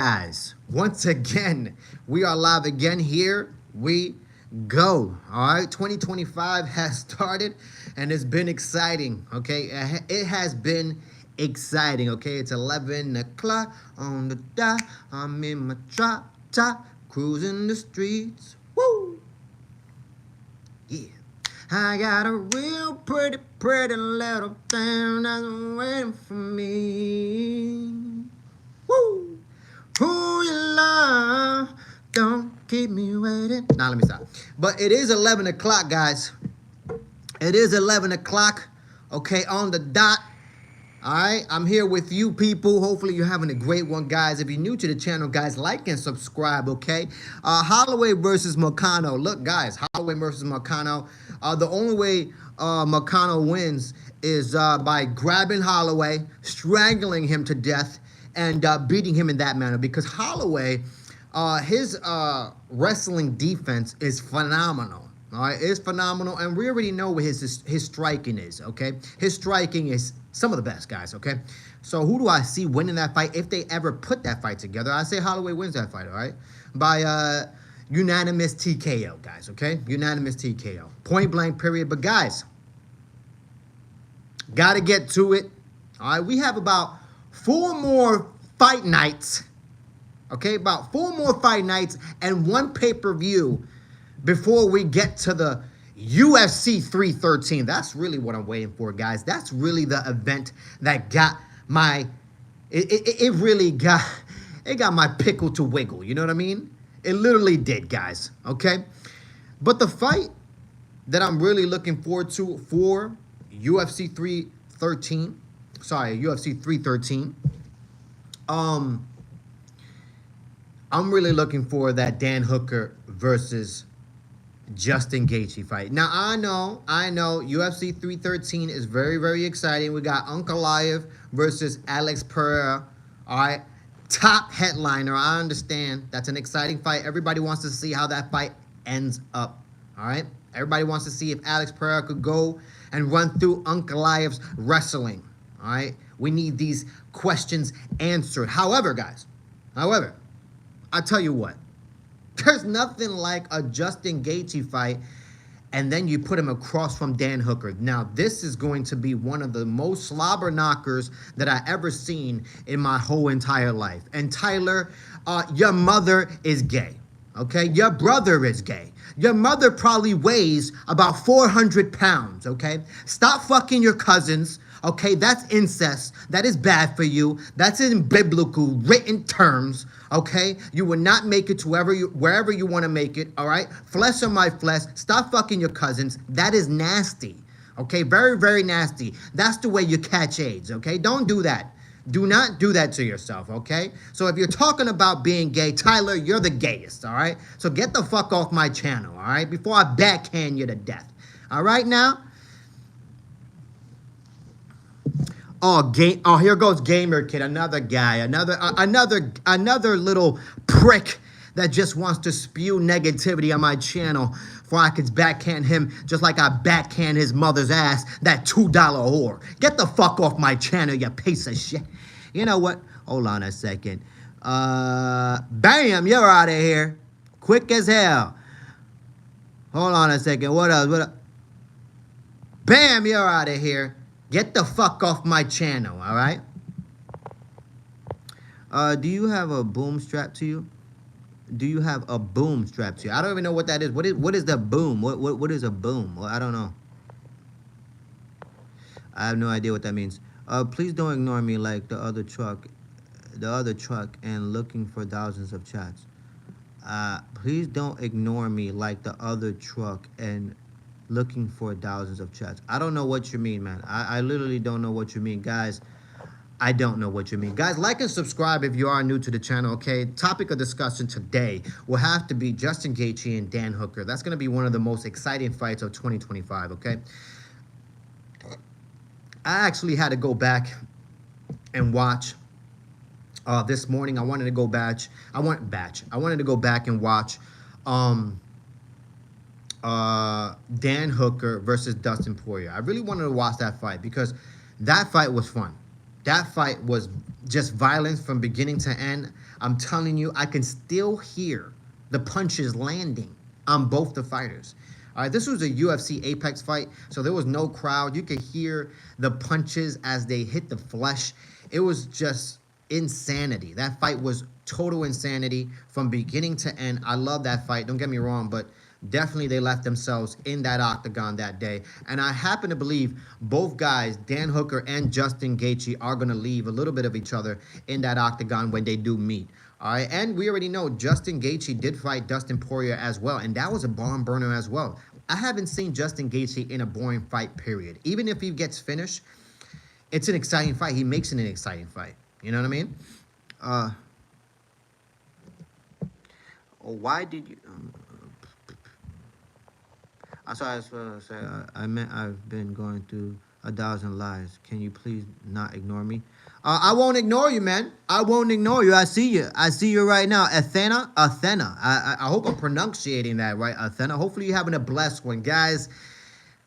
Guys, once again, we are live again. Here we go. All right, 2025 has started and it's been exciting. Okay, it has been exciting. Okay, it's 11 o'clock on the dot. I'm in my drop top, cruising the streets. Woo! Yeah. I got a real pretty little thing that's waiting for me. Woo! Who you love, don't keep me waiting. Now let me stop. But it is 11 o'clock, guys. It is 11 o'clock, okay, on the dot. All right, I'm here with you people. Hopefully you're having a great one, guys. If you're new to the channel, guys, like and subscribe, okay? Holloway versus Moicano. Look, guys, Holloway versus Moicano. The only way Moicano wins is by grabbing Holloway, strangling him to death, and beating him in that manner. Because Holloway, his wrestling defense is phenomenal. All right, it's phenomenal, and we already know what his striking is, okay? His striking is some of the best, guys, okay? So who do I see winning that fight if they ever put that fight together? I say Holloway wins that fight, all right? By unanimous TKO, guys, okay? Unanimous TKO. Point blank, period. But, guys, got to get to it. All right, we have about 4 more fight nights, okay? About 4 more fight nights and 1 pay-per-view before we get to the UFC 313. That's really what I'm waiting for, guys. That's really the event that got my, it really got, it got my pickle to wiggle. You know what I mean? It literally did, guys, okay? But the fight that I'm really looking forward to for UFC 313, sorry, UFC 313, I'm really looking for that Dan Hooker versus Justin Gaethje fight. Now, I know, UFC 313 is very, very exciting. We got Ankalaev versus Alex Pereira. All right, top headliner. I understand. That's an exciting fight. Everybody wants to see how that fight ends up. All right, everybody wants to see if Alex Pereira could go and run through Ankalaev's wrestling. All right, we need these questions answered. However, guys, I tell you what. There's nothing like a Justin Gaethje fight, and then you put him across from Dan Hooker. Now, this is going to be one of the most slobber knockers that I ever seen in my whole entire life. And Tyler, your mother is gay, okay? Your brother is gay. Your mother probably weighs about 400 pounds, okay? Stop fucking your cousins, okay? That's incest. That is bad for you. That's in biblical written terms, okay? You will not make it to wherever you want to make it, all right? Flesh of my flesh. Stop fucking your cousins. That is nasty, okay? Very, very nasty. That's the way you catch AIDS, okay? Don't do that. Do not do that to yourself, okay? So if you're talking about being gay, Tyler, you're the gayest, all right? So get the fuck off my channel, all right? Before I backhand you to death, all right now? Oh, here goes Gamer Kid, another guy, another little prick that just wants to spew negativity on my channel for I could backhand him just like I backhand his mother's ass, that $2 whore. Get the fuck off my channel, you piece of shit. You know what? Hold on a second. Bam, you're out of here. Quick as hell. Hold on a second. What else? Bam, you're out of here. Get the fuck off my channel, all right? Do you have a boom strapped to you? Do you have a boom strapped to you? I don't even know what that is. What is the boom? What is a boom? Well, I don't know. I have no idea what that means. Please don't ignore me like the other truck and looking for thousands of chats. Please don't ignore me like the other truck and looking for thousands of chats. I don't know what you mean, man. I literally don't know what you mean, guys. I don't know what you mean. Guys, like and subscribe if you are new to the channel, okay? Topic of discussion today will have to be Justin Gaethje and Dan Hooker. That's going to be one of the most exciting fights of 2025, okay? I actually had to go back and watch this morning. I wanted to go back. I wanted to go back and watch Dan Hooker versus Dustin Poirier. I really wanted to watch that fight because that fight was fun. That fight was just violence from beginning to end. I'm telling you, I can still hear the punches landing on both the fighters. All right, this was a UFC Apex fight, so there was no crowd. You could hear the punches as they hit the flesh. It was just insanity. That fight was total insanity from beginning to end. I love that fight. Don't get me wrong, but definitely they left themselves in that octagon that day. And I happen to believe both guys, Dan Hooker and Justin Gaethje, are going to leave a little bit of each other in that octagon when they do meet. All right, and we already know Justin Gaethje did fight Dustin Poirier as well, and that was a barn burner as well. I haven't seen Justin Gaethje in a boring fight, period. Even if he gets finished, it's an exciting fight. He makes it an exciting fight. You know what I mean? Why did you... I saw I was supposed to say, I meant I've been going through 1,000 lives. Can you please not ignore me? I won't ignore you, man. I won't ignore you. I see you. I see you right now. Athena. I hope I'm pronunciating that right, Athena. Hopefully you're having a blessed one, guys.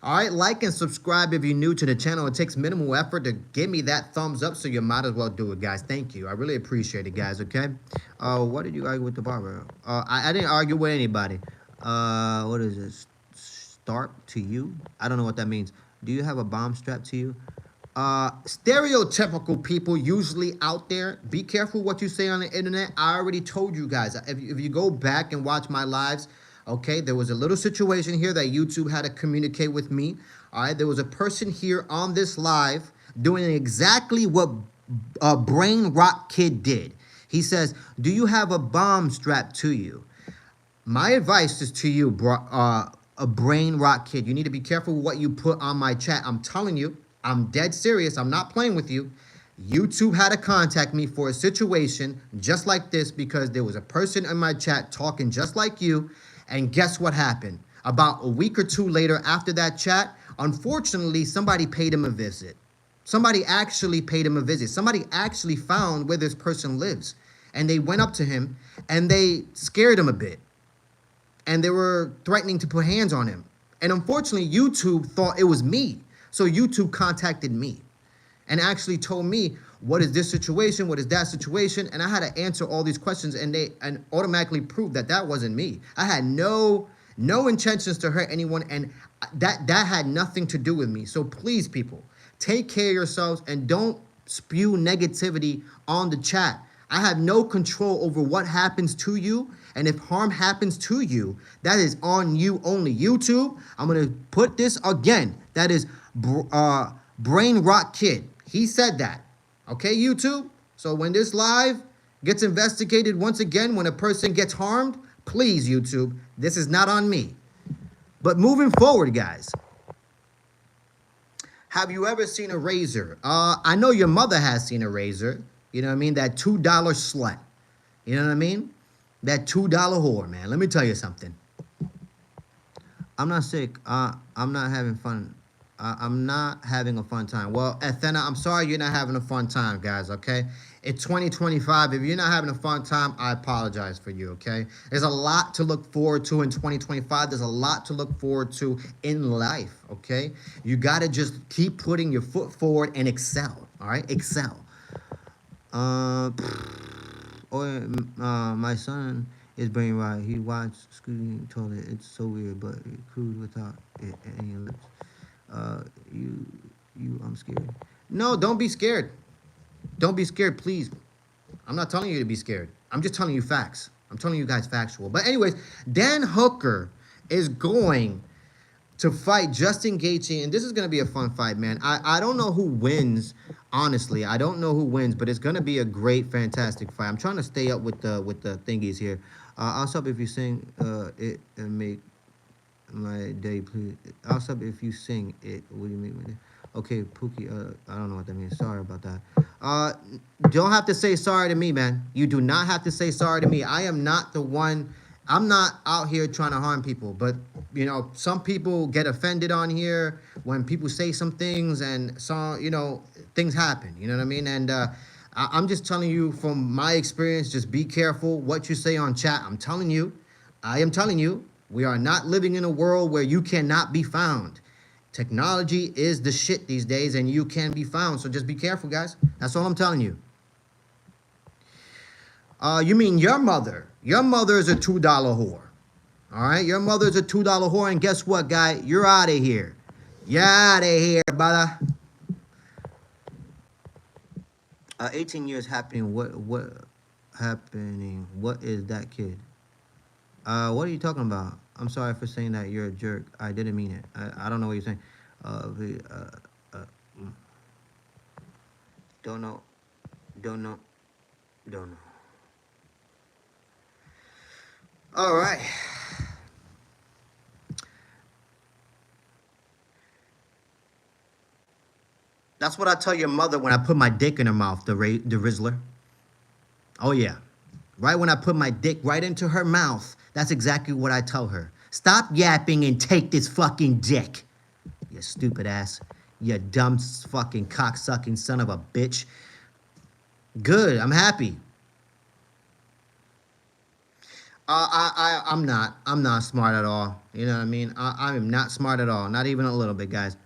All right, like and subscribe if you're new to the channel. It takes minimal effort to give me that thumbs up, so you might as well do it, guys. Thank you. I really appreciate it, guys, okay? What did you argue with the barber? I didn't argue with anybody. What is this? Start to you? I don't know what that means. Do you have a bomb strapped to you? Stereotypical people usually out there. Be careful what you say on the internet. I already told you guys. If you go back and watch my lives, okay, there was a little situation here that YouTube had to communicate with me. All right, there was a person here on this live doing exactly what Brain Rock Kid did. He says, do you have a bomb strapped to you? My advice is to you, a Brain Rock Kid. You need to be careful what you put on my chat. I'm telling you, I'm dead serious. I'm not playing with you. YouTube had to contact me for a situation just like this because there was a person in my chat talking just like you. And guess what happened? About a week or two later after that chat, unfortunately, somebody paid him a visit. Somebody actually paid him a visit. Somebody actually found where this person lives. And they went up to him and they scared him a bit. And they were threatening to put hands on him. And unfortunately, YouTube thought it was me. So YouTube contacted me and actually told me, what is this situation? What is that situation? And I had to answer all these questions, and they automatically proved that that wasn't me. I had no intentions to hurt anyone, and that had nothing to do with me. So please, people, take care of yourselves and don't spew negativity on the chat. I have no control over what happens to you, and if harm happens to you, that is on you only. YouTube, I'm going to put this again. That is Brain Rock Kid. He said that. Okay, YouTube? So when this live gets investigated once again, when a person gets harmed, please, YouTube, this is not on me. But moving forward, guys, have you ever seen a razor? I know your mother has seen a razor. You know what I mean? That $2 slut. You know what I mean? That $2 whore, man. Let me tell you something. I'm not sick. I'm not having fun. I'm not having a fun time. Well, Athena, I'm sorry you're not having a fun time, guys, okay? It's 2025. If you're not having a fun time, I apologize for you, okay? There's a lot to look forward to in 2025. There's a lot to look forward to in life, okay? You got to just keep putting your foot forward and excel, all right? Excel. My son is brain rot. He watched Scooby told it. It's so weird, but crude without any lips. I'm scared. No, don't be scared. Don't be scared, please. I'm not telling you to be scared. I'm just telling you facts. I'm telling you guys factual. But anyways, Dan Hooker is going to fight Justin Gaethje, and this is going to be a fun fight, man. I don't know who wins, honestly. I don't know who wins, but it's going to be a great, fantastic fight. I'm trying to stay up with the thingies here. I'll stop if you sing it and make my day, please. I'll stop if you sing it. What do you mean with it? Okay, Pookie, I don't know what that means. Sorry about that. Don't have to say sorry to me, man. You do not have to say sorry to me. I am not the one. I'm not out here trying to harm people. But, you know, some people get offended on here when people say some things and, so, you know, things happen. You know what I mean? And I'm just telling you from my experience, just be careful what you say on chat. I'm telling you, I am telling you, we are not living in a world where you cannot be found. Technology is the shit these days, and you can be found. So just be careful, guys. That's all I'm telling you. You mean your mother? Your mother is a $2 whore. All right, your mother's a $2 whore, and guess what, guy? You're out of here. You're out of here, brother. 18 years happening. What happening? What is that kid? What are you talking about? I'm sorry for saying that. You're a jerk. I didn't mean it. I don't know what you're saying. Mm. Don't know. Don't know. Don't know. All right. That's what I tell your mother when I put my dick in her mouth, the Rizzler. Oh, yeah. Right when I put my dick right into her mouth, that's exactly what I tell her. Stop yapping and take this fucking dick. You stupid ass. You dumb fucking cocksucking son of a bitch. Good. I'm happy. I'm not. I'm not smart at all. You know what I mean? I am not smart at all. Not even a little bit, guys.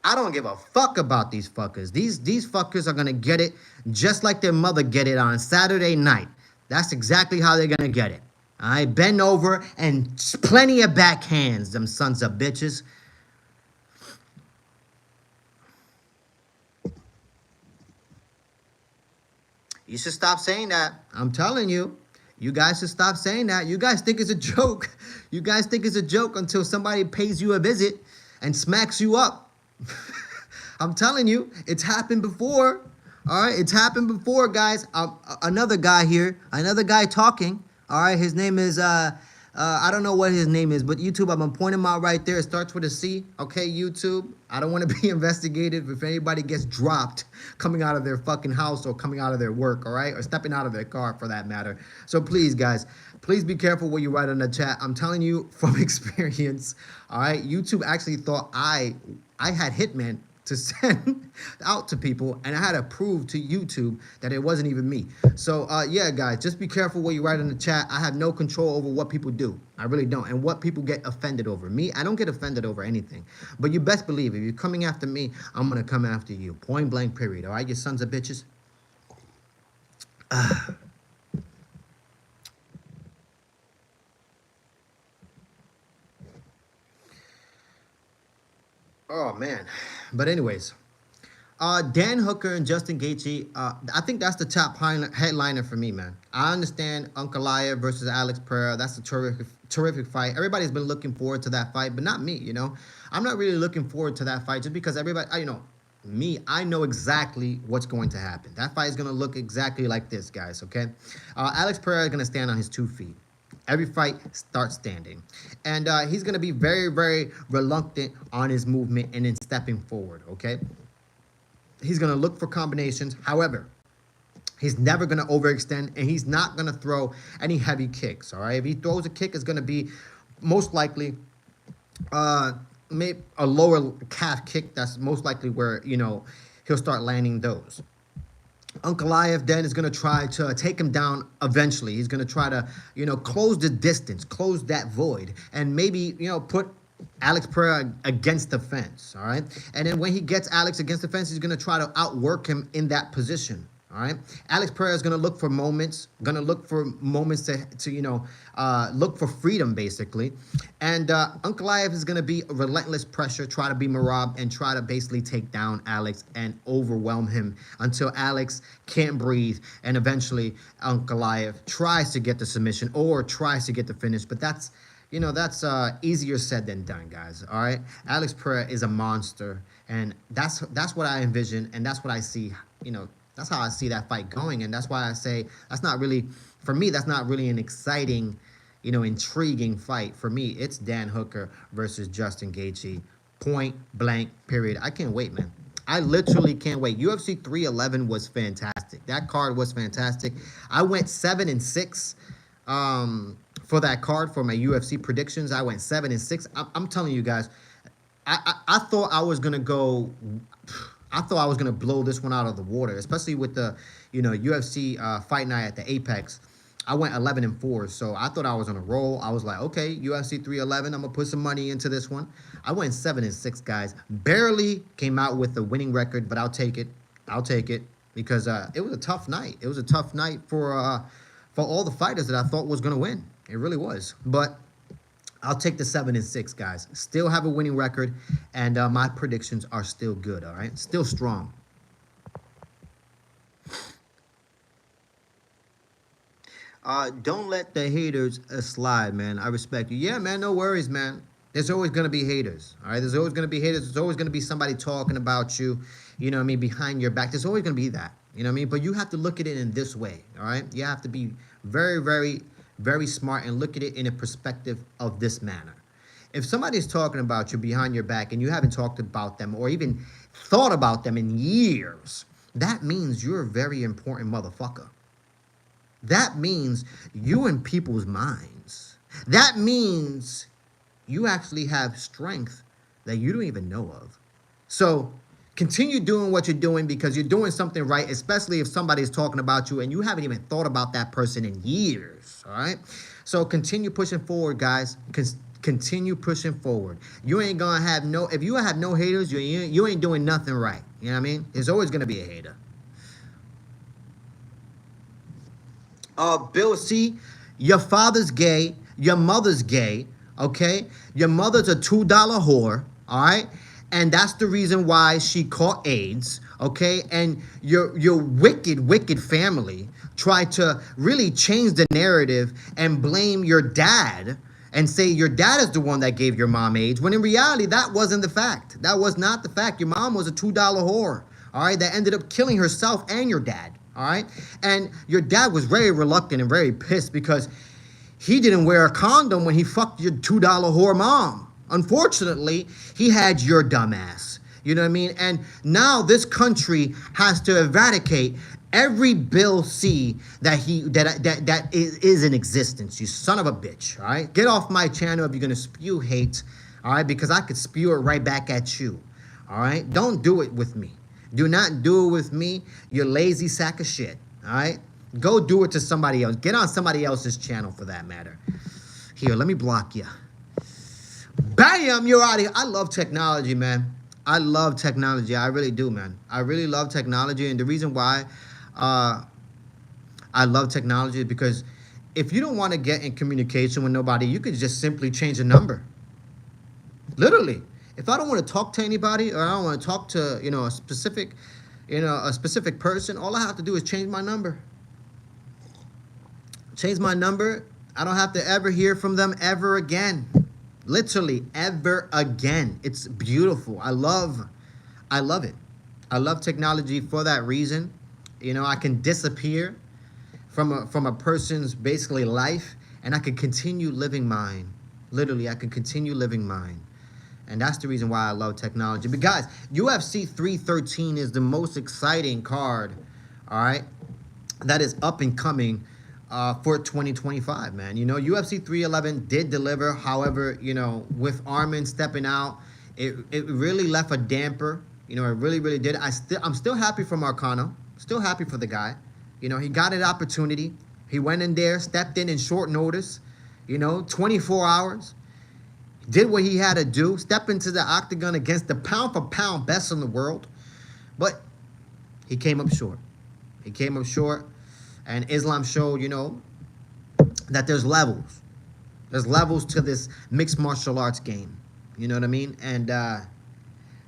I don't give a fuck about these fuckers. These fuckers are gonna get it just like their mother get it on Saturday night. That's exactly how they're gonna get it. I bend over and plenty of backhands, them sons of bitches. You should stop saying that. I'm telling you. You guys should stop saying that. You guys think it's a joke. You guys think it's a joke until somebody pays you a visit and smacks you up. I'm telling you, it's happened before. All right, it's happened before, guys. Another guy here, another guy talking. All right, his name is I don't know what his name is, but YouTube, I'm gonna point him out right there. It starts with a C. Okay, YouTube. I don't want to be investigated if anybody gets dropped coming out of their fucking house or coming out of their work. All right, or stepping out of their car for that matter. So please, guys, please be careful what you write in the chat. I'm telling you from experience. All right, YouTube actually thought I had hitmen to send out to people, and I had to prove to YouTube that it wasn't even me. So yeah, guys, just be careful what you write in the chat. I have no control over what people do. I really don't. And what people get offended over. Me, I don't get offended over anything. But you best believe, if you're coming after me, I'm gonna come after you. Point blank, period. All right, you sons of bitches. Oh man. But anyways, Dan Hooker and Justin Gaethje. I think that's the top headliner for me, man. I understand Ankalaev versus Alex Pereira. That's a terrific fight. Everybody's been looking forward to that fight, but not me. You know, I'm not really looking forward to that fight just because everybody, you know, me, I know exactly what's going to happen. That fight is going to look exactly like this, guys. Okay, Alex Pereira is going to stand on his 2 feet. Every fight starts standing. And he's going to be very, very reluctant on his movement and in stepping forward, okay? He's going to look for combinations. However, he's never going to overextend, and he's not going to throw any heavy kicks, all right? If he throws a kick, it's going to be most likely maybe a lower calf kick. That's most likely where, you know, he'll start landing those. Ankalaev then is going to try to take him down eventually. He's going to try to, you know, close the distance, close that void, and maybe, you know, put Alex Pereira against the fence, all right? And then when he gets Alex against the fence, he's going to try to outwork him in that position, all right? Alex Pereira is going to look for moments, to you know, look for freedom, basically. And Ankalaev is going to be a relentless pressure, try to be Merab, and try to basically take down Alex and overwhelm him until Alex can't breathe. And eventually, Ankalaev tries to get the submission or tries to get the finish. But that's, you know, that's easier said than done, guys, all right? Alex Pereira is a monster, and that's what I envision, and that's what I see, you know, that's how I see that fight going, and that's why I say that's not really, for me, that's not really an exciting, you know, intriguing fight. For me, it's Dan Hooker versus Justin Gaethje, point blank, period. I can't wait, man. I literally can't wait. UFC 311 was fantastic. That card was fantastic. I went 7-6 for that card for my UFC predictions. I went 7-6. I'm telling you guys, I thought I was gonna go. I thought I was going to blow this one out of the water, especially with the, you know, UFC fight night at the Apex. I went 11-4, so I thought I was on a roll. I was like, okay, UFC 311, I'm going to put some money into this one. I went 7-6, guys. Barely came out with a winning record, but I'll take it. I'll take it. because it was a tough night. It was a tough night for all the fighters that I thought was going to win. It really was. But I'll take the 7-6, guys. Still have a winning record, and my predictions are still good, all right? Still strong. Don't let the haters slide, man. I respect you. Yeah, man, no worries, man. There's always going to be haters, all right? There's always going to be haters. There's always going to be somebody talking about you, you know what I mean, behind your back. There's always going to be that, you know what I mean? But you have to look at it in this way, all right? You have to be very, very, very smart and look at it in a perspective of this manner. If somebody's talking about you behind your back and you haven't talked about them or even thought about them in years, that means you're a very important motherfucker. That means you in people's minds. That means you actually have strength that you don't even know of. So continue doing what you're doing because you're doing something right, especially if somebody's talking about you and you haven't even thought about that person in years, all right? So continue pushing forward, guys. Continue pushing forward. You ain't gonna have no, if you have no haters, you ain't doing nothing right. You know what I mean? There's always gonna be a hater. Bill C, your father's gay, your mother's gay, okay? Your mother's a $2 whore, all right? And that's the reason why she caught AIDS, okay? And your wicked, wicked family tried to really change the narrative and blame your dad and say your dad is the one that gave your mom AIDS, when in reality, that wasn't the fact. That was not the fact. Your mom was a $2 whore, all right, that ended up killing herself and your dad, all right? And your dad was very reluctant and very pissed because he didn't wear a condom when he fucked your $2 whore mom. Unfortunately, he had your dumb ass. You know what I mean? And now this country has to eradicate every Bill C that is in existence. You son of a bitch, all right? Get off my channel if you're going to spew hate, all right? Because I could spew it right back at you, all right? Don't do it with me. Do not do it with me, you lazy sack of shit, all right? Go do it to somebody else. Get on somebody else's channel for that matter. Here, let me block you. Bam, you're out of here. I love technology, man. I love technology. I really do, man. I really love technology. And the reason why I love technology is because if you don't want to get in communication with nobody, you could just simply change a number. Literally. If I don't want to talk to anybody or I don't want to talk to, a specific person, all I have to do is change my number. Change my number. I don't have to ever hear from them ever again. Literally, ever again. It's beautiful. I love it. I love technology for that reason. I can disappear from a person's basically life and I can continue living mine. Literally, I can continue living mine. And that's the reason why I love technology. But guys, UFC 313 is the most exciting card, all right, that is up and coming for 2025, man. UFC 311 did deliver. However, with Arman stepping out, it really left a damper. It really, really did. I'm still happy for Marcano. Still happy for the guy. He got an opportunity. He went in there, stepped in short notice, 24 hours. Did what he had to do, step into the octagon against the pound-for-pound best in the world. But he came up short. He came up short. And Islam showed, that there's levels. There's levels to this mixed martial arts game. You know what I mean? And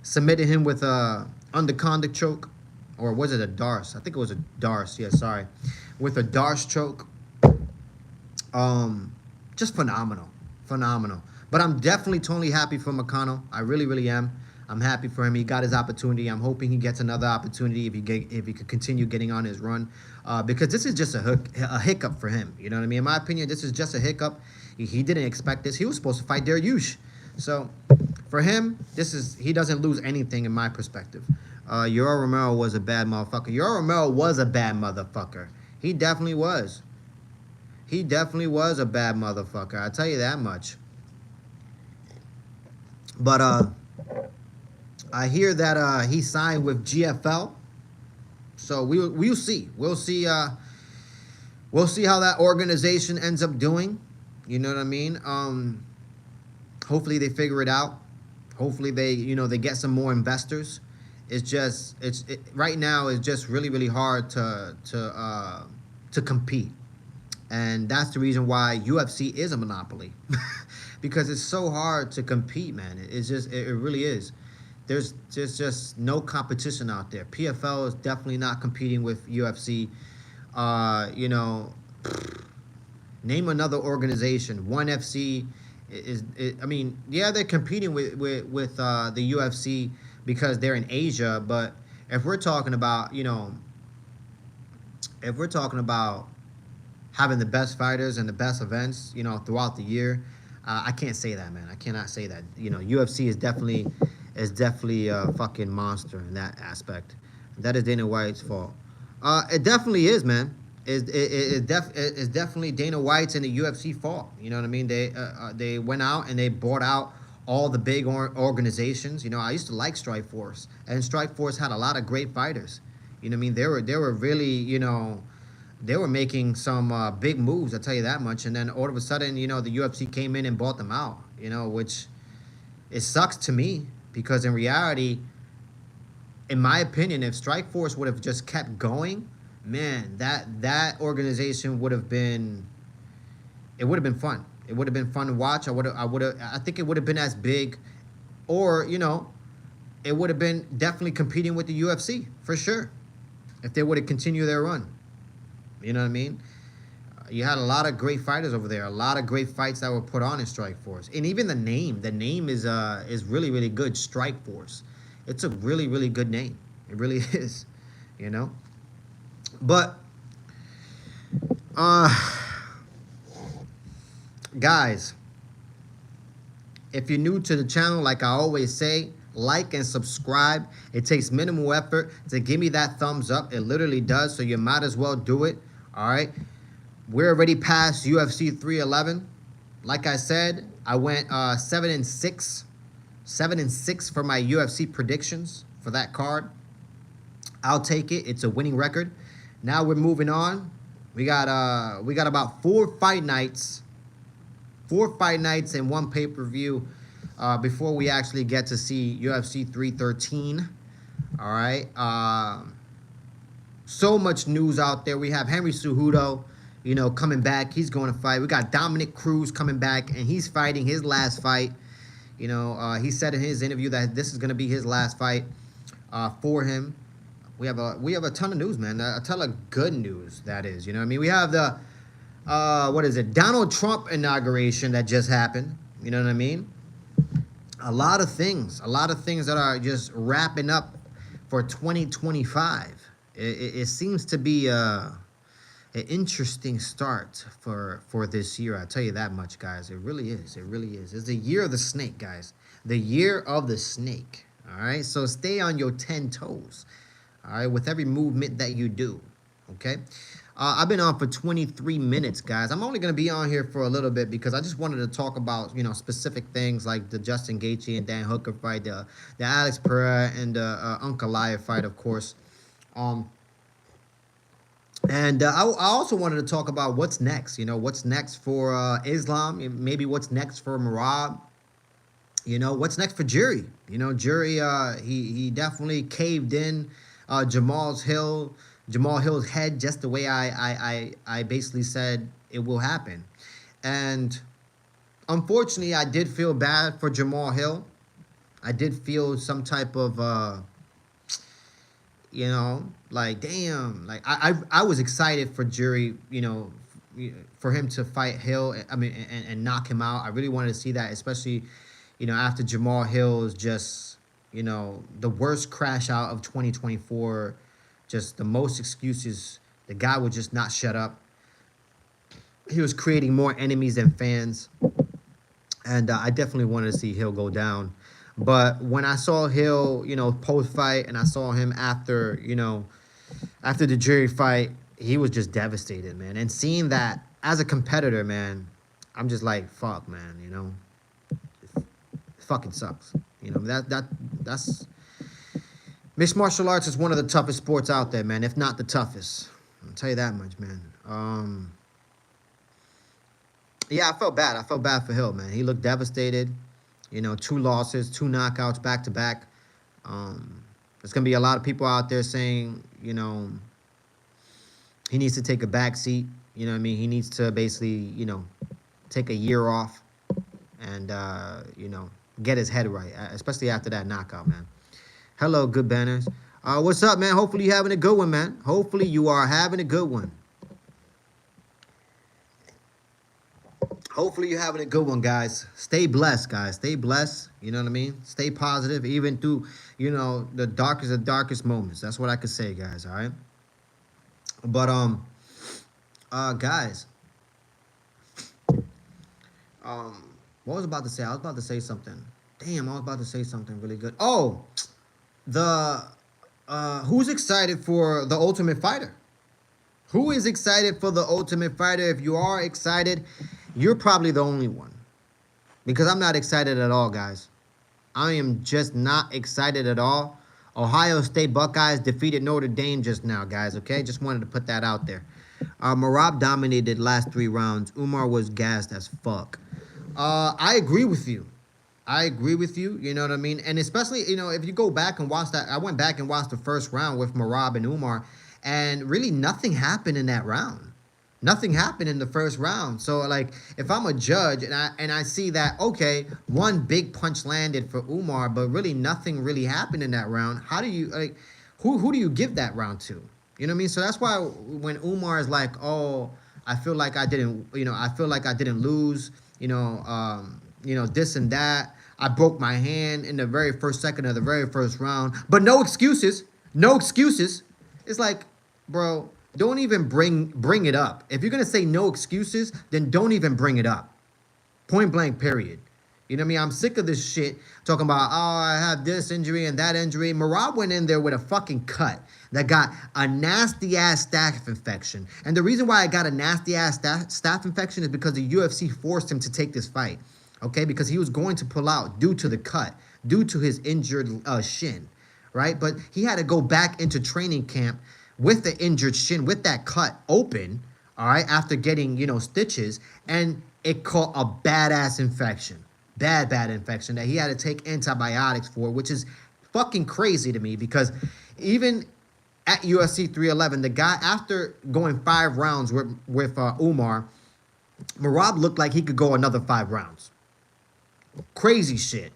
submitted him with a underconduct choke. Or was it a Darce? I think it was a Darce. Yeah, sorry. With a Darce choke. Just phenomenal. Phenomenal. But I'm definitely totally happy for Marcano. I really, really am. I'm happy for him. He got his opportunity. I'm hoping he gets another opportunity if he could continue getting on his run. Because this is just a hiccup for him. You know what I mean? In my opinion, this is just a hiccup. He didn't expect this. He was supposed to fight Dariush. So for him, he doesn't lose anything in my perspective. Yoel Romero was a bad motherfucker. Yoel Romero was a bad motherfucker. He definitely was. He definitely was a bad motherfucker. I'll tell you that much. But I hear that he signed with GFL, so we'll see. We'll see. We'll see how that organization ends up doing. You know what I mean? Hopefully they figure it out. Hopefully they get some more investors right now it's just really really hard to compete, and that's the reason why UFC is a monopoly, because it's so hard to compete, man. It really is. There's just no competition out there. PFL is definitely not competing with UFC. You know, name another organization. ONE FC I mean, yeah, they're competing with the UFC because they're in Asia. But if we're talking about, if we're talking about having the best fighters and the best events, throughout the year, I can't say that, man. I cannot say that. UFC is definitely a fucking monster in that aspect. That is Dana White's fault. It definitely is, man. It's definitely Dana White's and the UFC fault. You know what I mean? They went out and they bought out all the big organizations. I used to like Strikeforce, and Strikeforce had a lot of great fighters. You know what I mean? They were really, they were making some big moves. I tell you that much. And then all of a sudden, the UFC came in and bought them out. Which it sucks to me, because in reality, in my opinion, if Strikeforce would have just kept going, man, that organization would have been. It would have been fun. It would have been fun to watch. I think it would have been as big, or it would have been definitely competing with the UFC for sure, if they would have continued their run. You know what I mean? You had a lot of great fighters over there. A lot of great fights that were put on in Strikeforce, and even the name. The name is really really good. Strikeforce. It's a really really good name. It really is. But guys, if you're new to the channel, like I always say, like and subscribe. It takes minimal effort to give me that thumbs up. It literally does, so you might as well do it. All right, we're already past UFC 311. Like I said, I went 7-6 for my UFC predictions for that card. I'll take it. It's a winning record. Now we're moving on. We got about 4 fight nights and 1 pay-per-view before we actually get to see UFC 313. All right. So much news out there. We have Henry Cejudo, coming back. He's going to fight. We got Dominic Cruz coming back, and he's fighting his last fight. He said in his interview that this is going to be his last fight for him. We have a ton of news, man. A ton of good news, that is. We have the Donald Trump inauguration that just happened. You know what I mean? A lot of things that are just wrapping up for 2025. It seems to be an interesting start for this year. I'll tell you that much, guys. It really is. It really is. It's the year of the snake, guys. The year of the snake. All right? So stay on your 10 toes. All right? With every movement that you do. Okay? I've been on for 23 minutes, guys. I'm only going to be on here for a little bit because I just wanted to talk about, specific things like the Justin Gaethje and Dan Hooker fight, the Alex Pereira and the Ankalaev fight, of course. And I also wanted to talk about what's next. What's next for Islam? Maybe what's next for Merab? What's next for Jury? Jury, he definitely caved in Jamal Hill's head just the way I basically said it will happen. And unfortunately, I did feel bad for Jamal Hill. I did feel some type of, like, damn. Like, I was excited for Jury, for him to fight Hill, and knock him out. I really wanted to see that, especially, after Jamal Hill's just, the worst crash out of 2024. Just the most excuses. The guy would just not shut up. He was creating more enemies than fans. And I definitely wanted to see Hill go down. But when I saw Hill, post-fight, and I saw him after the Jury fight, he was just devastated, man. And seeing that as a competitor, man, I'm just like, fuck, man, it fucking sucks. That's... Mixed martial arts is one of the toughest sports out there, man, if not the toughest. I'll tell you that much, man. Yeah, I felt bad. I felt bad for Hill, man. He looked devastated. 2 losses, 2 knockouts back to back. There's gonna be a lot of people out there saying, he needs to take a back seat. You know what I mean? He needs to basically, take a year off and, get his head right, especially after that knockout, man. Hello, good banners. What's up, man? Hopefully you're having a good one, man. Hopefully you are having a good one. Hopefully you're having a good one, guys. Stay blessed, guys. Stay blessed. You know what I mean? Stay positive, even through, the darkest of darkest moments. That's what I could say, guys, all right? But, guys, what was I about to say? I was about to say something. Damn, I was about to say something really good. Oh, who's excited for The Ultimate Fighter? Who is excited for The Ultimate Fighter? If you are excited, you're probably the only one. Because I'm not excited at all, guys. I am just not excited at all. Ohio State Buckeyes defeated Notre Dame just now, guys, okay? Just wanted to put that out there. Merab dominated last 3 rounds. Umar was gassed as fuck. I agree with you. I agree with you, you know what I mean? And especially, if you go back and watch that, I went back and watched the first round with Merab and Umar, and really nothing happened in that round. Nothing happened in the first round. So, like, if I'm a judge and I see that, okay, one big punch landed for Umar, but really nothing really happened in that round, how do you, like, who do you give that round to? You know what I mean? So that's why when Umar is like, oh, I feel like I didn't lose, this and that. I broke my hand in the very first second of the very first round, but no excuses. No excuses. It's like, bro, don't even bring it up. If you're going to say no excuses, then don't even bring it up. Point blank, period. You know what I mean? I'm sick of this shit talking about, oh, I have this injury and that injury. Merab went in there with a fucking cut that got a nasty-ass staph infection. And the reason why I got a nasty-ass staph infection is because the UFC forced him to take this fight, okay? Because he was going to pull out due to the cut, due to his injured shin, right? But he had to go back into training camp with the injured shin, with that cut open, all right, after getting, stitches, and it caught a badass infection. Bad infection that he had to take antibiotics for, which is fucking crazy to me because even at UFC 311, the guy, after going 5 rounds with Umar, Merab looked like he could go another 5 rounds. Crazy shit.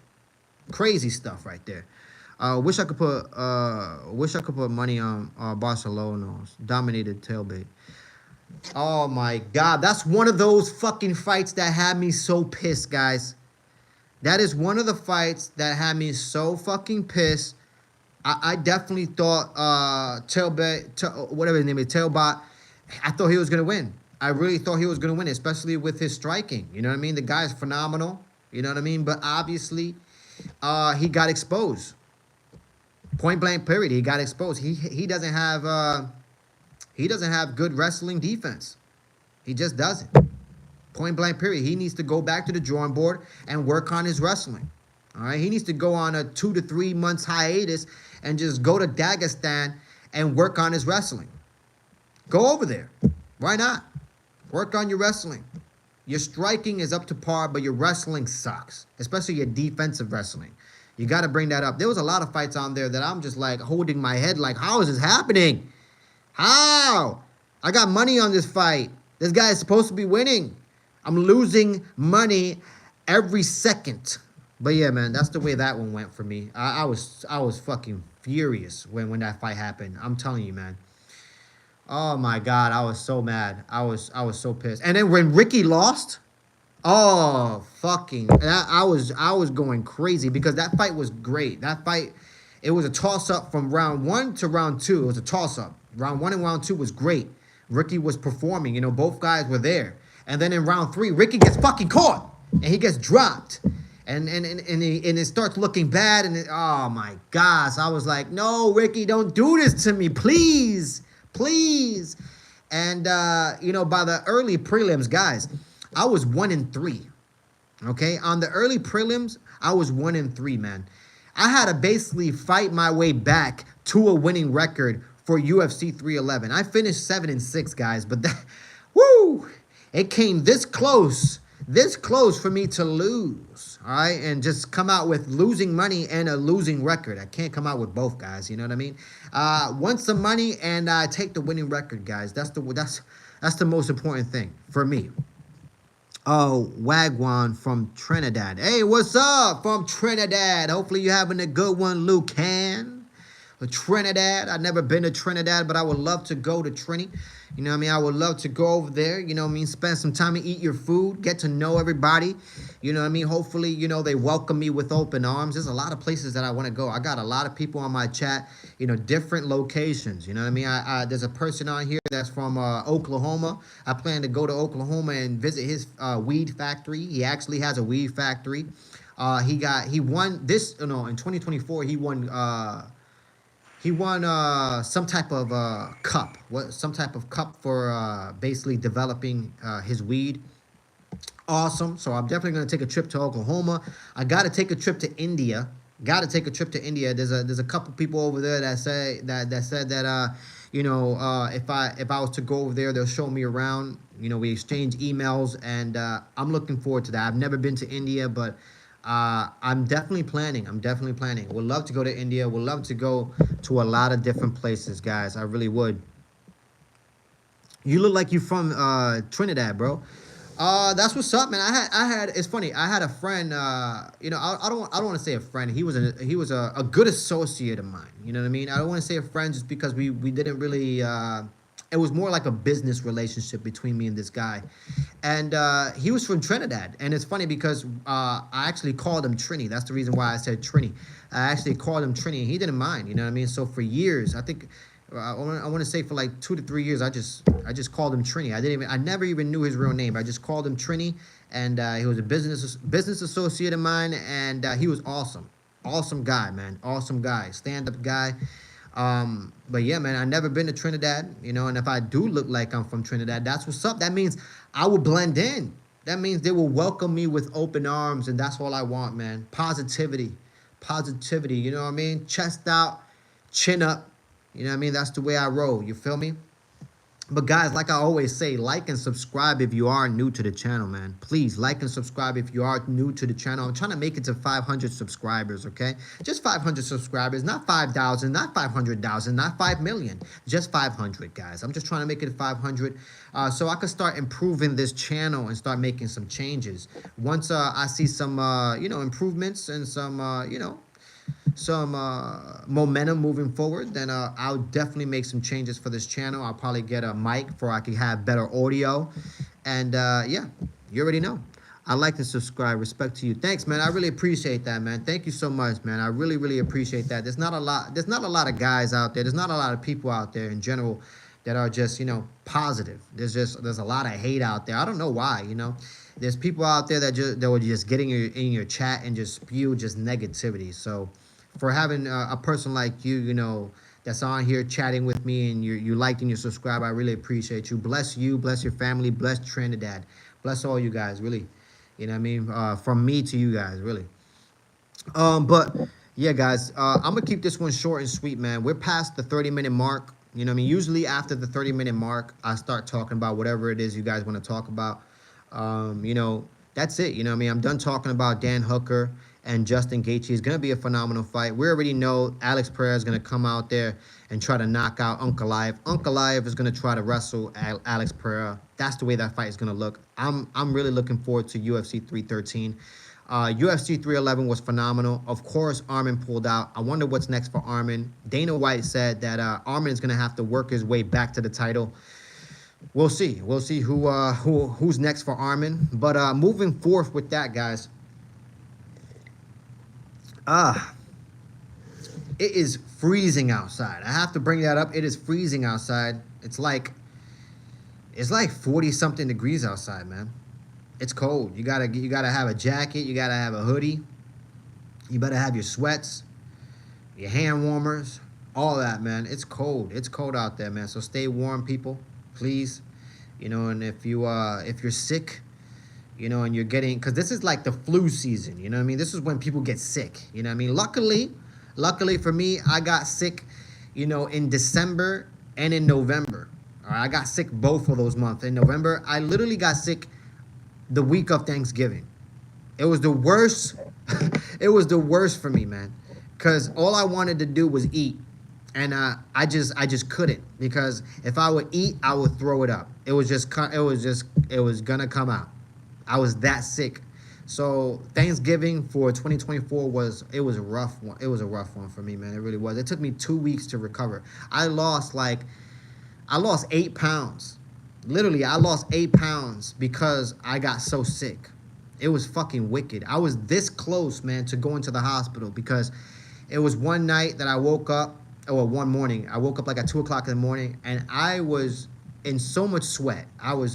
Crazy stuff right there. Wish I could put money on Barcelona's dominated tailbait. Oh my God, that's one of those fucking fights that had me so pissed, guys. That is one of the fights that had me so fucking pissed. I definitely thought whatever his name is, Tailbot, I thought he was gonna win. I really thought he was gonna win, especially with his striking. You know what I mean? The guy is phenomenal. You know what I mean? But obviously, he got exposed. Point blank, period. He got exposed. He doesn't have good wrestling defense. He just doesn't. Point blank, period. He needs to go back to the drawing board and work on his wrestling. All right. He needs to go on a 2 to 3 months hiatus and just go to Dagestan and work on his wrestling. Go over there. Why not? Work on your wrestling. Your striking is up to par, but your wrestling sucks, especially your defensive wrestling. You got to bring that up. There was a lot of fights on there that I'm just like holding my head like, how is this happening? How? I got money on this fight. This guy is supposed to be winning. I'm losing money every second. But yeah, man, that's the way that one went for me. I was fucking furious when that fight happened. I'm telling you, man. Oh my God, I was so mad. I was so pissed. And then when Ricky lost, oh fucking, I was going crazy because that fight was great. That fight, it was a toss-up from round 1 to round 2. It was a toss-up. Round 1 and round 2 was great. Ricky was performing. Both guys were there. And then in round 3, Ricky gets fucking caught and he gets dropped. And it starts looking bad. And oh my gosh, I was like, no, Ricky, don't do this to me, please, please. And by the early prelims, guys, I was 1-3. Okay, on the early prelims, I was 1-3, man. I had to basically fight my way back to a winning record for UFC 311. I finished 7-6, guys, but that, woo, it came this close this close for me to lose, all right, and just come out with losing money and a losing record. I can't come out with both, guys. You know what I mean? Want some money and take the winning record, guys. That's the most important thing for me. Oh, Wagwan from Trinidad. Hey, what's up from Trinidad? Hopefully you're having a good one, Lucan. Trinidad. I've never been to Trinidad, but I would love to go to Trini. You know what I mean? I would love to go over there, you know what I mean? Spend some time and eat your food, get to know everybody. You know what I mean? Hopefully, you know, they welcome me with open arms. There's a lot of places that I want to go. I got a lot of people on my chat, you know, different locations. You know what I mean? There's a person on here that's from Oklahoma. I plan to go to Oklahoma and visit his weed factory. He actually has a weed factory. He won this, you know, in 2024, he won some type of cup, some type of cup for basically developing his weed. Awesome. So I'm definitely gonna take a trip to Oklahoma. I gotta take a trip to India. Gotta take a trip to India. There's a couple people over there that said that you know, if I was to go over there, they'll show me around. You know, we exchange emails, and I'm looking forward to that. I've never been to India, but I'm definitely planning. Would love to go to India. Would love to go to a lot of different places, guys. I really would. You look like you're from Trinidad, bro. That's what's up, man. It's funny. I had a friend. You know, I don't want to say a friend. He was a good associate of mine. You know what I mean? I don't want to say a friend just because we didn't really. It was more like a business relationship between me and this guy. And he was from Trinidad. And it's funny because I actually called him Trini. That's the reason why I said Trini. I actually called him Trini, and he didn't mind. You know what I mean? So for years, I think, I want to say for like 2 to 3 years, I just called him Trini. I never even knew his real name. I just called him Trini. And he was a business associate of mine. And he was awesome. Awesome guy, man. Awesome guy. Stand-up guy. But yeah, man, I've never been to Trinidad, you know, and if I do look like I'm from Trinidad, that's what's up. That means I will blend in. That means they will welcome me with open arms, and that's all I want, man. Positivity, you know what I mean? Chest out, chin up, you know what I mean? That's the way I roll, you feel me? But guys, like I always say, like and subscribe if you are new to the channel, man. Please like and subscribe if you are new to the channel. I'm trying to make it to 500 subscribers, okay? Just 500 subscribers, not 5,000, not 500,000, not 5 million. Just 500, guys. I'm just trying to make it to 500 so I can start improving this channel and start making some changes. Once I see some, you know, improvements and some, you know, some momentum moving forward, then I'll definitely make some changes for this channel. I'll probably get a mic for I can have better audio. And yeah, you already know. I like to subscribe. Respect to you. Thanks, man. I really appreciate that, man. Thank you so much, man. I really, really appreciate that. There's not a lot of guys out there. There's not a lot of people out there in general that are just, you know, positive. There's a lot of hate out there. I don't know why, you know. There's people out there that would just get in your chat and just spew just negativity. So for having a person like you know, that's on here chatting with me and you liked and you subscribe, I really appreciate you. Bless you, bless your family, bless Trinidad, bless all you guys, really. You know what I mean? From me to you guys, really. But yeah, guys, I'm gonna keep this one short and sweet, man. We're past the 30-minute mark. You know what I mean? Usually after the 30-minute mark, I start talking about whatever it is you guys want to talk about. You know, that's it. You know what I mean? I'm done talking about Dan Hooker and Justin Gaethje. Is going to be a phenomenal fight. We already know Alex Pereira is going to come out there and try to knock out Ankalaev. Ankalaev is going to try to wrestle Alex Pereira. That's the way that fight is going to look. I'm really looking forward to UFC 313. UFC 311 was phenomenal. Of course, Arman pulled out. I wonder what's next for Arman. Dana White said that Arman is going to have to work his way back to the title. We'll see. We'll see who's next for Arman. But moving forth with that, guys. It is freezing outside. I have to bring that up. It is freezing outside. It's like 40 something degrees outside, man. It's cold. You gotta have a jacket. You gotta have a hoodie. You better have your sweats, your hand warmers, all that, man. It's cold. It's cold out there, man. So stay warm, people, please. You know, and if you're sick, you know, and you're getting, because this is like the flu season, you know what I mean? This is when people get sick, you know what I mean? Luckily for me, I got sick, you know, in December and in November. All right, I got sick both of those months. In November, I literally got sick the week of Thanksgiving. It was the worst. It was the worst for me, man, because all I wanted to do was eat, and I just couldn't, because if I would eat, I would throw it up. It was gonna come out. I was that sick. So Thanksgiving for 2024 was a rough one. It was a rough one for me, man. It really was. It took me 2 weeks to recover. I lost 8 pounds. Literally, I lost 8 pounds because I got so sick. It was fucking wicked. I was this close, man, to going to the hospital, because it was one night that I woke up, or one morning. I woke up like at 2 o'clock in the morning, and I was in so much sweat. I was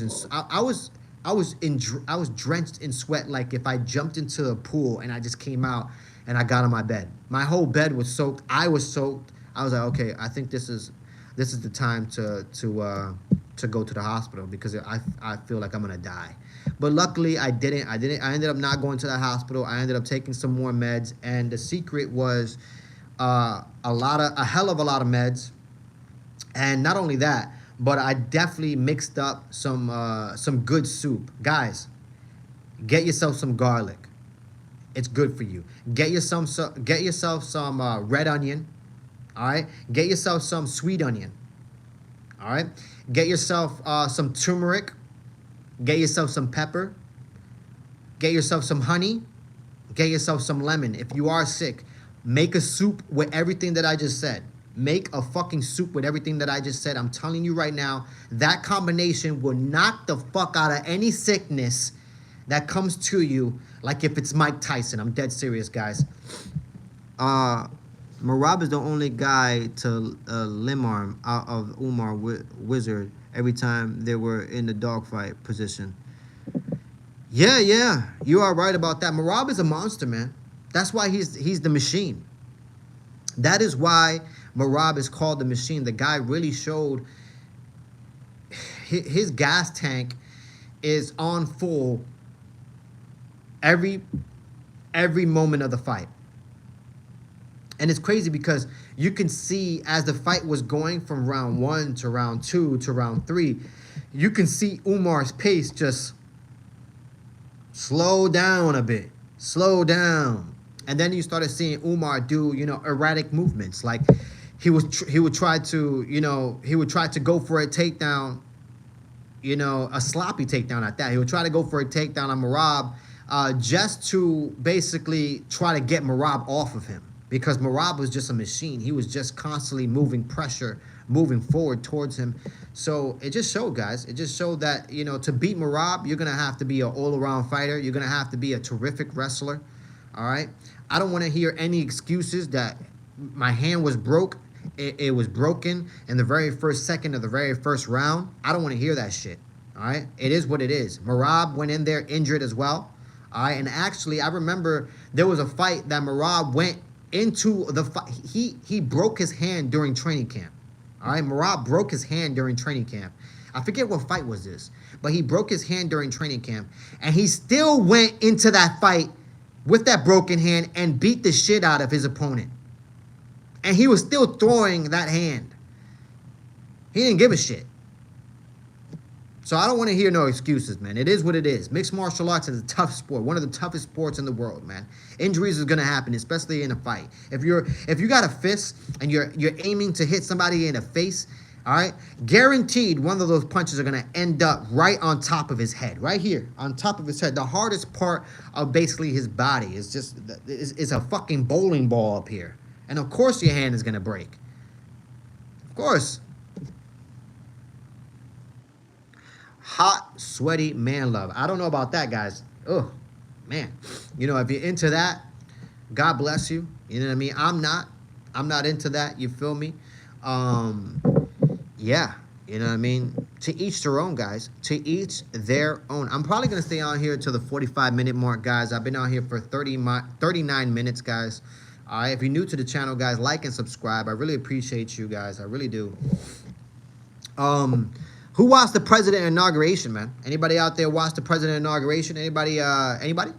drenched in sweat, like if I jumped into a pool and I just came out and I got on my bed. My whole bed was soaked. I was soaked. I was like, okay, I think this is the time to go to the hospital, because I feel like I'm gonna die. But luckily I didn't. I ended up not going to the hospital. I ended up taking some more meds, and the secret was a hell of a lot of meds. And not only that, but I definitely mixed up some good soup. Guys, get yourself some garlic. It's good for you. Get yourself some red onion. All right. Get yourself some sweet onion. All right. Get yourself some turmeric. Get yourself some pepper. Get yourself some honey. Get yourself some lemon. If you are sick, make a soup with everything that I just said. Make a fucking soup with everything that I just said. I'm telling you right now, that combination will knock the fuck out of any sickness that comes to you, like if it's Mike Tyson. I'm dead serious, guys. Merab is the only guy to limb arm out of Umar Wizard every time they were in the dogfight position. Yeah, you are right about that. Merab is a monster, man. That's why he's the machine. That is why Merab is called the machine. The guy really showed his gas tank is on full every moment of the fight. And it's crazy because you can see as the fight was going from round 1 to round 2 to round 3, you can see Umar's pace just slow down a bit. Slow down. And then you started seeing Umar do, erratic movements. Like he would try to go for a takedown, a sloppy takedown at that. He would try to go for a takedown on Merab just to basically try to get Merab off of him. Because Merab was just a machine. He was just constantly moving pressure, moving forward towards him. So it just showed, guys. It just showed that, to beat Merab, you're going to have to be an all-around fighter. You're going to have to be a terrific wrestler. All right? I don't want to hear any excuses that my hand was broke. It was broken in the very first second of the very first round. I don't want to hear that shit. All right? It is what it is. Merab went in there injured as well. All right? And actually, I remember there was a fight that Merab went into the fight. He broke his hand during training camp. All right, Merab broke his hand during training camp. I forget what fight was this, but he broke his hand during training camp, and he still went into that fight with that broken hand and beat the shit out of his opponent. And he was still throwing that hand. He didn't give a shit. So I don't want to hear no excuses, man. It is what it is. Mixed martial arts is a tough sport, one of the toughest sports in the world, man. Injuries is gonna happen, especially in a fight. If you got a fist and you're aiming to hit somebody in the face, all right, guaranteed one of those punches are gonna end up right on top of his head, right here, on top of his head. The hardest part of basically his body is a fucking bowling ball up here, and of course your hand is gonna break. Of course. Hot, sweaty man love. I don't know about that, guys. Oh, man. If you're into that, God bless you. You know what I mean? I'm not into that. You feel me? Yeah. You know what I mean? To each their own, guys. To each their own. I'm probably going to stay on here till the 45-minute mark, guys. I've been on here for 39 minutes, guys. All right. If you're new to the channel, guys, like and subscribe. I really appreciate you guys. I really do. Who watched the president inauguration, man? Anybody out there watch the president inauguration? Anybody? Anybody?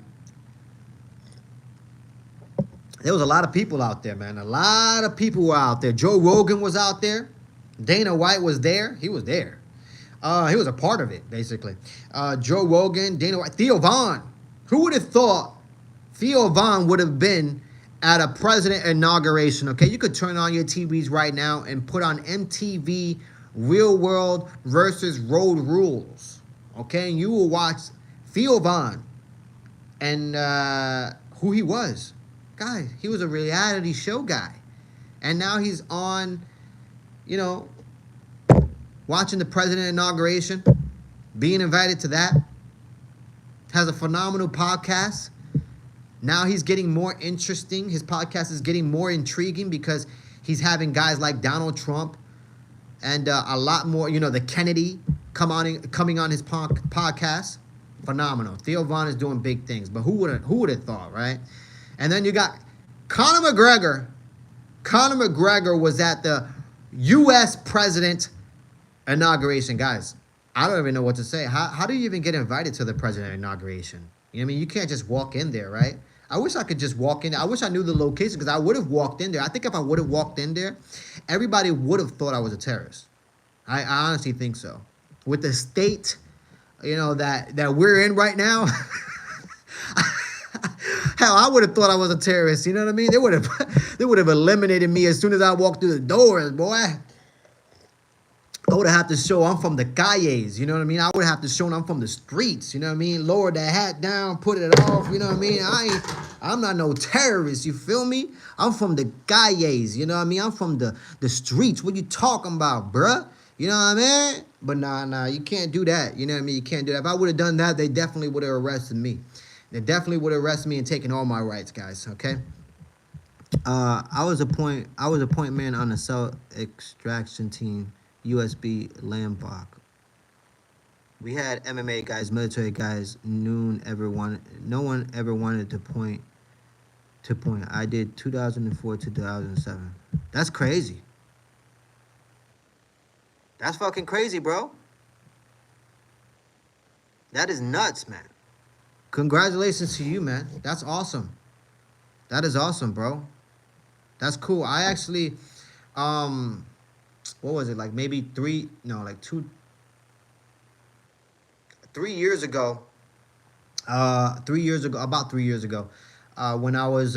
There was a lot of people out there, man. A lot of people were out there. Joe Rogan was out there. Dana White was there. He was there. He was a part of it, basically. Joe Rogan, Dana White, Theo Vaughn. Who would have thought Theo Vaughn would have been at a president inauguration? Okay, you could turn on your TVs right now and put on MTV Real World versus Road Rules. Okay, and you will watch Theo Vaughn and who he was. Guy, he was a reality show guy. And now he's on, you know, watching the president inauguration, being invited to that. Has a phenomenal podcast. Now he's getting more interesting. His podcast is getting more intriguing because he's having guys like Donald Trump and a lot more, you know, the Kennedy coming on his podcast. Phenomenal. Theo Vaughn is doing big things, but who would have thought, right? And then you got Conor McGregor. Conor McGregor was at the U.S. president inauguration. Guys, I don't even know what to say. How do you even get invited to the president inauguration? You know what I mean? You can't just walk in there, right? I wish I could just walk in. I wish I knew the location because I would have walked in there. I think if I would have walked in there, everybody would have thought I was a terrorist. I honestly think so. With the state, you know, that we're in right now, hell, I would have thought I was a terrorist. You know what I mean? They would have eliminated me as soon as I walked through the doors, boy. I would have to show I'm from the calles, you know what I mean? I would have to show I'm from the streets, you know what I mean? Lower that hat down, put it off, you know what I mean? I'm not no terrorist, you feel me? I'm from the calles, you know what I mean? I'm from the streets. What you talking about, bruh? You know what I mean? But nah, you can't do that. You know what I mean? You can't do that. If I would have done that, they definitely would have arrested me. They definitely would have arrested me and taken all my rights, guys, okay? I was a point man on the cell extraction team. USB Lambach. We had MMA guys, military guys. No one ever wanted to point. I did 2004 to 2007. That's crazy. That's fucking crazy, bro. That is nuts, man. Congratulations to you, man. That's awesome. That is awesome, bro. That's cool. I actually, what was it, like maybe 3 years ago, about 3 years ago, when I was,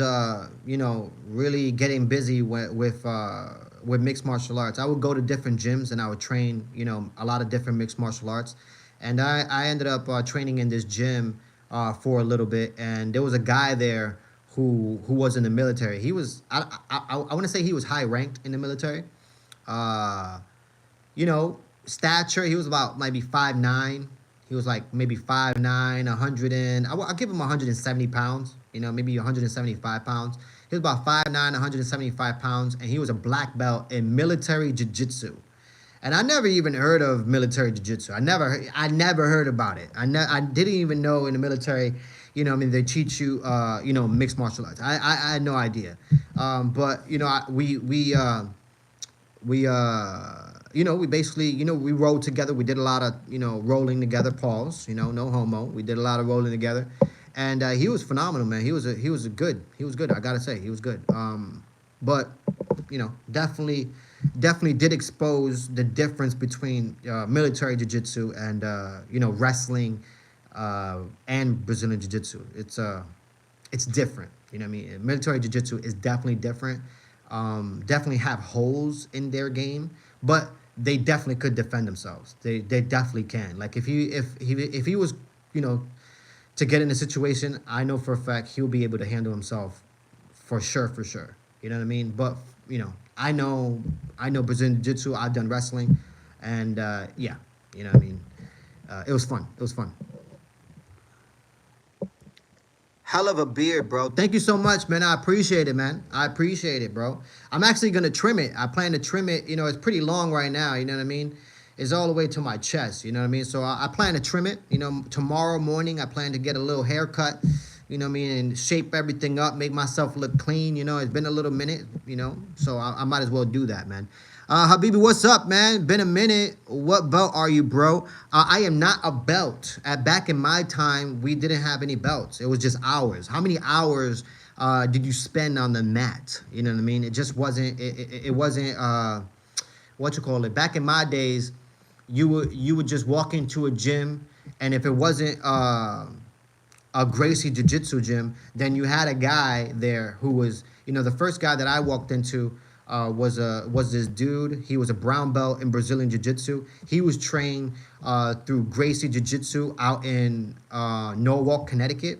you know, really getting busy with mixed martial arts. I would go to different gyms and I would train, you know, a lot of different mixed martial arts. And I ended up training in this gym for a little bit. And there was a guy there who was in the military. He was, I want to say he was high ranked in the military. You know, stature, he was about maybe 5'9". He was like maybe 5'9", 100 and, I'll give him 170 pounds, you know, maybe 175 pounds. He was about 5'9", 175 pounds, and he was a black belt in military jiu-jitsu. And I never even heard of military jiu-jitsu. I never heard about it. I didn't even know in the military, you know, I mean, they teach you, you know, mixed martial arts. I had no idea. But, you know, you know, we basically, you know, we rolled together. We did a lot of, you know, rolling together, pause, you know, no homo. We did a lot of rolling together. And he was phenomenal, man. He was good. I gotta say, he was good. But, you know, definitely did expose the difference between military jiu-jitsu and, you know, wrestling and Brazilian jiu-jitsu. It's different, you know what I mean? Military jiu-jitsu is definitely different. Definitely have holes in their game, but they definitely could defend themselves. They definitely can. Like if he was, you know, to get in a situation, I know for a fact he'll be able to handle himself for sure. You know what I mean? But, you know, I know Brazilian Jiu-Jitsu. I've done wrestling, and yeah, you know what I mean? It was fun. Hell of a beard, bro. Thank you so much, man. I appreciate it, man. I appreciate it, bro. I'm actually going to trim it. I plan to trim it. You know, it's pretty long right now. You know what I mean? It's all the way to my chest. You know what I mean? So I plan to trim it. You know, tomorrow morning, I plan to get a little haircut. You know what I mean? And shape everything up, make myself look clean. You know, it's been a little minute, you know. So I might as well do that, man. Habibi, what's up, man? Been a minute. What belt are you, bro? I am not a belt. Back in my time, we didn't have any belts. It was just hours. How many hours did you spend on the mat? You know what I mean? It just wasn't, it wasn't, what you call it? Back in my days, you would just walk into a gym, and if it wasn't a Gracie Jiu Jitsu gym, then you had a guy there who was, the first guy that I walked into was this dude. He was a brown belt in Brazilian Jiu Jitsu. He was trained through Gracie Jiu Jitsu out in Norwalk, Connecticut,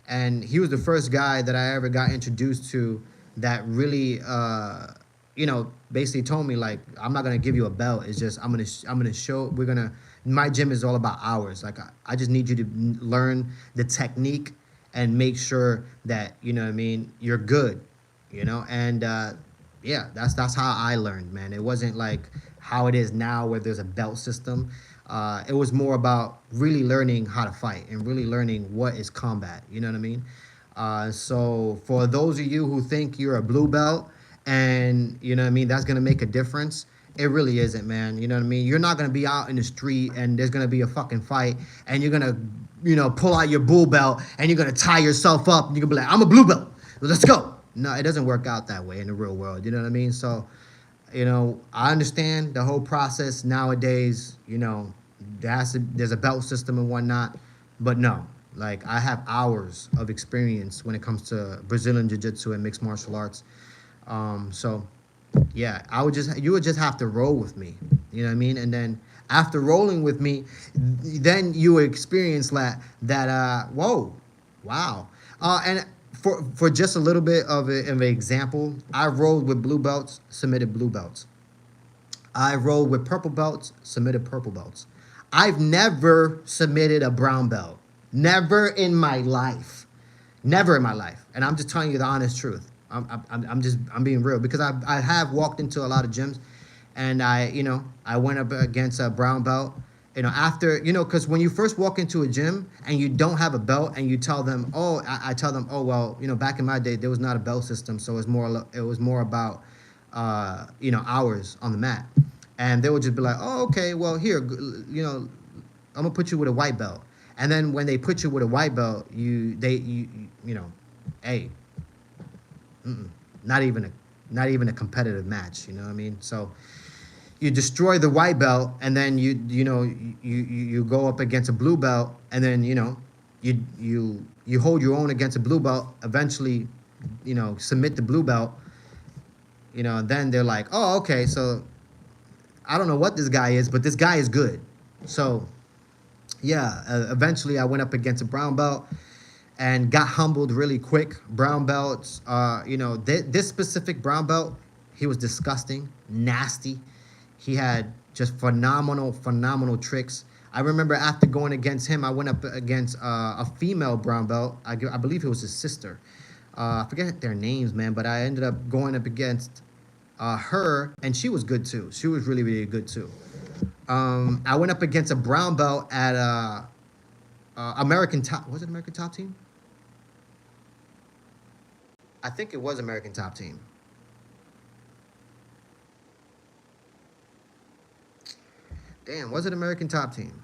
and he was the first guy that I ever got introduced to that really, basically told me like, I'm not gonna give you a belt. It's just I'm gonna show. My gym is all about hours. Like I just need you to learn the technique and make sure that what I mean, you're good, and yeah, that's how I learned, man. It wasn't like how it is now where there's a belt system. It was more about really learning how to fight and really learning what is combat. You know what I mean? So for those of you who think you're a blue belt and what I mean, that's gonna make a difference. It really isn't, man. You know what I mean? You're not gonna be out in the street and there's gonna be a fucking fight and you're gonna, pull out your blue belt and you're gonna tie yourself up and you're gonna be like, I'm a blue belt. Let's go. No, it doesn't work out that way in the real world. You know what I mean? So, I understand the whole process nowadays. There's a belt system and whatnot, but no, like I have hours of experience when it comes to Brazilian Jiu-Jitsu and mixed martial arts. So yeah, you would just have to roll with me. You know what I mean? And then after rolling with me, then you would experience whoa, wow. And for just a little bit of an example, I rolled with blue belts, submitted blue belts. I rolled with purple belts, submitted purple belts. I've never submitted a brown belt. Never in my life. Never in my life. And I'm just telling you the honest truth. I'm being real because I have walked into a lot of gyms and I went up against a brown belt, after, because when you first walk into a gym and you don't have a belt and you tell them, I tell them, well, back in my day, there was not a belt system. So it was more about, hours on the mat. And they would just be like, oh, okay, well, here, I'm gonna put you with a white belt. And then when they put you with a white belt, hey, not even a competitive match. You know what I mean? So you destroy the white belt, and then you go up against a blue belt, and then you hold your own against a blue belt. Eventually, submit the blue belt. And then they're like, oh, okay, so I don't know what this guy is, but this guy is good. So yeah, eventually I went up against a brown belt and got humbled really quick. Brown belts, this specific brown belt, he was disgusting, nasty. He had just phenomenal tricks. I remember after going against him, I went up against a female brown belt. I believe it was his sister. I forget their names, man, but I ended up going up against her, and she was good too. She was really, really good too. I went up against a brown belt at American Top. Was it American Top Team? I think it was American Top Team. Damn, was it American Top Team?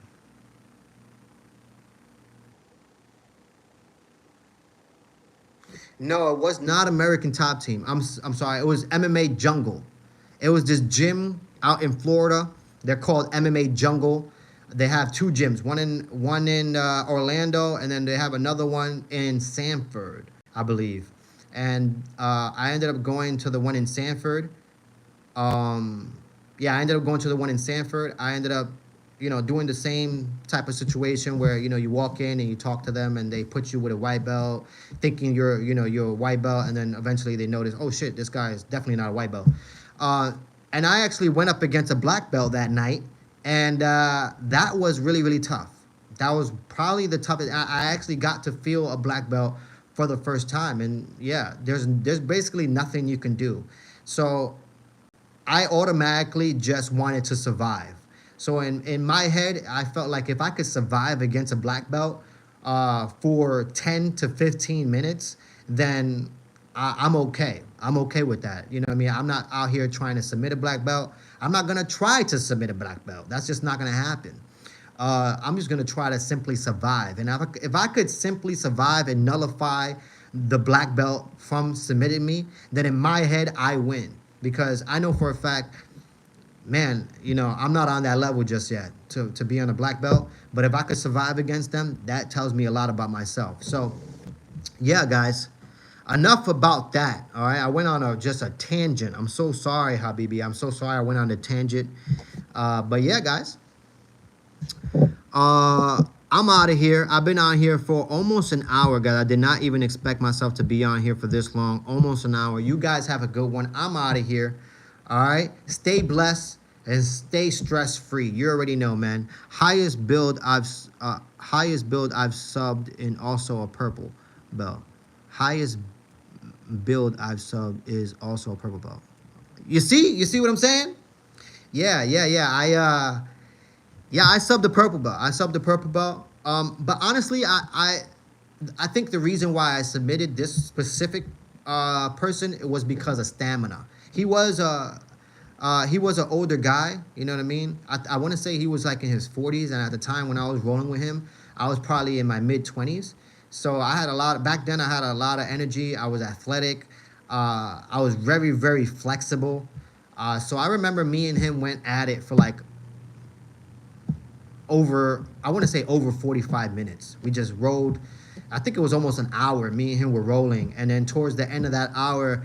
No, it was not American Top Team. I'm sorry. It was MMA Jungle. It was this gym out in Florida. They're called MMA Jungle. They have two gyms, one in Orlando, and then they have another one in Sanford, I believe. And I ended up going to the one in Sanford. Yeah, I ended up going to the one in Sanford. I ended up, doing the same type of situation where, you walk in and you talk to them and they put you with a white belt, thinking you're a white belt, and then eventually they notice, oh shit, this guy is definitely not a white belt. And I actually went up against a black belt that night, and that was really, really tough. That was probably the toughest. I actually got to feel a black belt for the first time, and yeah, there's basically nothing you can do. So I automatically just wanted to survive. So in my head, I felt like if I could survive against a black belt for 10 to 15 minutes, then I'm okay. I'm okay with that. You know what I mean? I'm not out here trying to submit a black belt. I'm not going to try to submit a black belt. That's just not going to happen. I'm just going to try to simply survive. And if I could simply survive and nullify the black belt from submitting me, then in my head, I win. Because I know for a fact, man, you know, I'm not on that level just yet to be on a black belt. But if I could survive against them, that tells me a lot about myself. So, yeah, guys, enough about that. All right, I went on just a tangent. I'm so sorry, Habibi. I'm so sorry I went on a tangent. But yeah, guys, I'm out of here. I've been on here for almost an hour, guys. I did not even expect myself to be on here for this long. Almost an hour. You guys have a good one. I'm out of here. All right. Stay blessed and stay stress free. You already know, man. Highest build I've subbed in also a purple belt. Highest build I've subbed is also a purple belt. You see what I'm saying? Yeah. I subbed the purple belt. I subbed the purple belt. But honestly, I think the reason why I submitted this specific person was because of stamina. He was an older guy. You know what I mean? I want to say he was like in his 40s, and at the time when I was rolling with him, I was probably in my mid 20s. So I had a lot back then. I had a lot of energy. I was athletic. I was very, very flexible. So I remember me and him went at it for like I want to say over 45 minutes. We just rolled. I think it was almost an hour. Me and him were rolling, and then towards the end of that hour,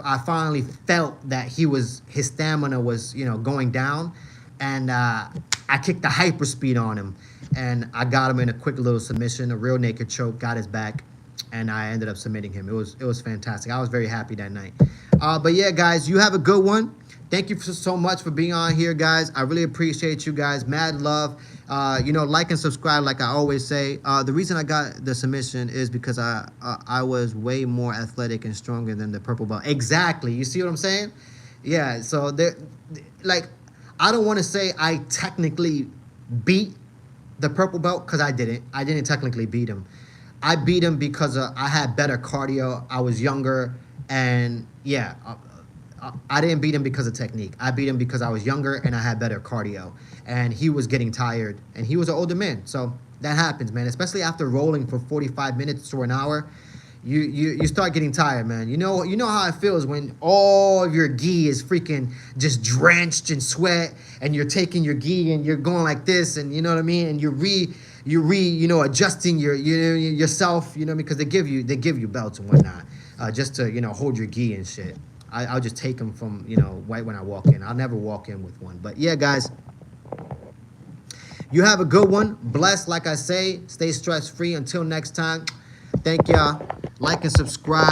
I finally felt that his stamina was, you know, going down, and I kicked the hyper speed on him, and I got him in a quick little submission, a real naked choke, got his back, and I ended up submitting him. It was fantastic. I was very happy that night. But yeah, guys, you have a good one. Thank you so much for being on here, guys. I really appreciate you guys. Mad love. You know, like and subscribe, like I always say. The reason I got the submission is because I was way more athletic and stronger than the purple belt. Exactly. You see what I'm saying? Yeah. So like, I don't want to say I technically beat the purple belt, because I didn't. I didn't technically beat him. I beat him because I had better cardio. I was younger, and yeah. I didn't beat him because of technique. I beat him because I was younger and I had better cardio. And he was getting tired. And he was an older man. So that happens, man. Especially after rolling for 45 minutes to an hour. You start getting tired, man. You know how it feels when all of your gi is freaking just drenched in sweat, and you're taking your gi and you're going like this, and you know what I mean? And you're adjusting yourself, because they give you belts and whatnot, just to, hold your gi and shit. I'll just take them from, right when I walk in. I'll never walk in with one. But yeah, guys, you have a good one. Blessed, like I say. Stay stress-free. Until next time, thank y'all. Like and subscribe.